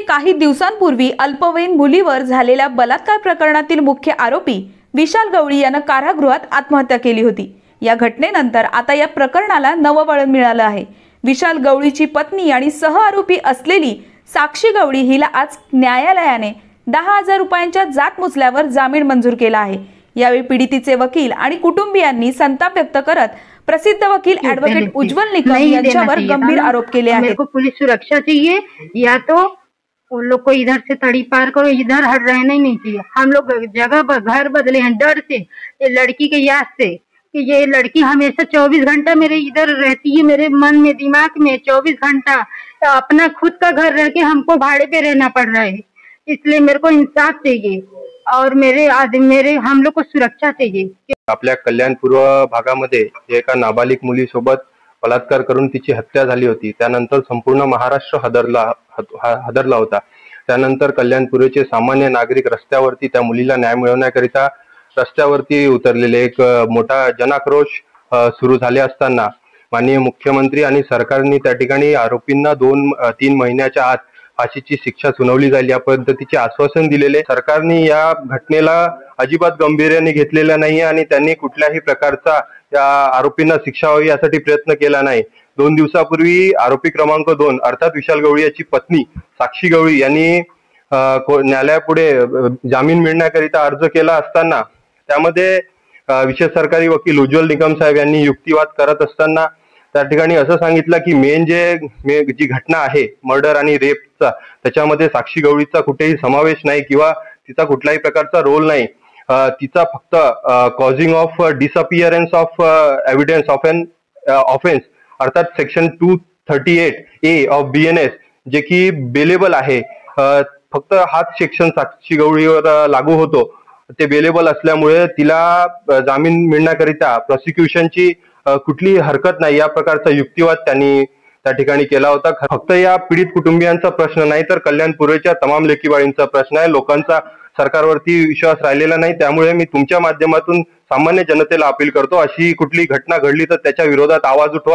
काही दिवसांपूर्वी अल्पवयीन मुलीवर झालेल्या बलात्कार प्रकरणातील मुख्य आरोपी विशाल गवळी यानं कारागृहात आत्महत्या केली होती। या घटनेनंतर आता या प्रकरणाला नवं वळण मिळालं आहे। विशाल गवळीची पत्नी आणि सहआरोपी असलेली साक्षी गवळी हिला आज न्यायालयाने 10,000 रुपयांच्या जात मुचल्यावर जामीन मंजूर केला आहे। यावेळी पीडितेचे वकील आणि कुटुंबियांनी संताप व्यक्त करत प्रसिद्ध वकील एडवोकेट उज्जवल निकम यांच्यावर गंभीर आरोप केले आहेत। मेरे को पुलिस सुरक्षा चाहिए, या तो उन लोग को इधर से तड़ी पार करो, इधर हट रहना ही नहीं चाहिए। हम लोग जगह घर बदले हैं डर से, ये लड़की के याद से कि ये लड़की हमेशा 24 घंटा मेरे इधर रहती है, मेरे मन में दिमाग में 24 घंटा। अपना खुद का घर रह के हमको भाड़े पे रहना पड़ रहा है, इसलिए मेरे को इंसाफ चाहिए और मेरे हम लोग को सुरक्षा चाहिए। आपल्या कल्याण पूर्व भागामध्ये एका नाबालिक मुलीसोबत बलात्कार करून तिची हत्या झाली होती। त्यानंतर संपूर्ण महाराष्ट्र हादरला होता। त्यानंतर कल्याण पूर्वचे सामान्य नागरिक रस्त्यावरती त्या मुलीला न्याय मिळवण्याकरिता रस्त्यावरती उतरलेले एक मोठा जनाक्रोश सुरू झाले असताना माननीय मुख्यमंत्री आणि सरकारने त्या ठिकाणी आरोपींना 2-3 महिन्याच्या आत फाशीची शिक्षा सुनावली जाईल या पद्धतीचे आश्वासन दिलेले। सरकारने या घटनेला अजिबात गांभीर्याने घेतलेला नाही आणि त्यांनी कुठल्याही प्रकारचा या आरोपींना शिक्षा व्हावी यासाठी प्रयत्न केला नाही। 2 दिवसापूर्वी आरोपी क्रमांक 2 अर्थात विशाल गवळी याची पत्नी साक्षी गवळी यांनी न्यायालयापुढे जामीन मिळण्याकरिता अर्ज केला असताना त्यामध्ये विशेष सरकारी वकील उज्जवल निकम साहेब यांनी युक्तिवाद करत असताना त्या ठिकाणी असं सांगितलं की जी घटना आहे मर्डर आणि रेपचा त्याच्यामध्ये साक्षी गवळीचा कुठेही समावेश नाही किंवा तिचा कुठल्याही प्रकारचा रोल नाही। तिचा फक्त causing of disappearance of evidence of an offence अर्थात सेक्शन 238A ऑफ BNS जे की बेलेबल आहे, फक्त हाच सेक्शन साक्षी गवळीवर लागू होतो। ते बेलेबल असल्यामुळे तिला जामीन मिळण्याकरिता प्रॉसिक्युशनची कुठलीही हरकत नाही या प्रकारचा युक्तिवाद त्यांनी त्या ठिकाणी केला होता। फक्त या पीडित कुटुंबियांचा प्रश्न नाही तर कल्याण पूर्वेच्या तमाम लेकीबाळींचा प्रश्न आहे। लोकांचा सरकारवरती विश्वास राहिलेला नाही, त्यामुळे मी तुमच्या माध्यमातून सामान्य जनतेला अपील करतो, अशी कुठली घटना घडली तर त्याच्या विरोधात आवाज उठवा।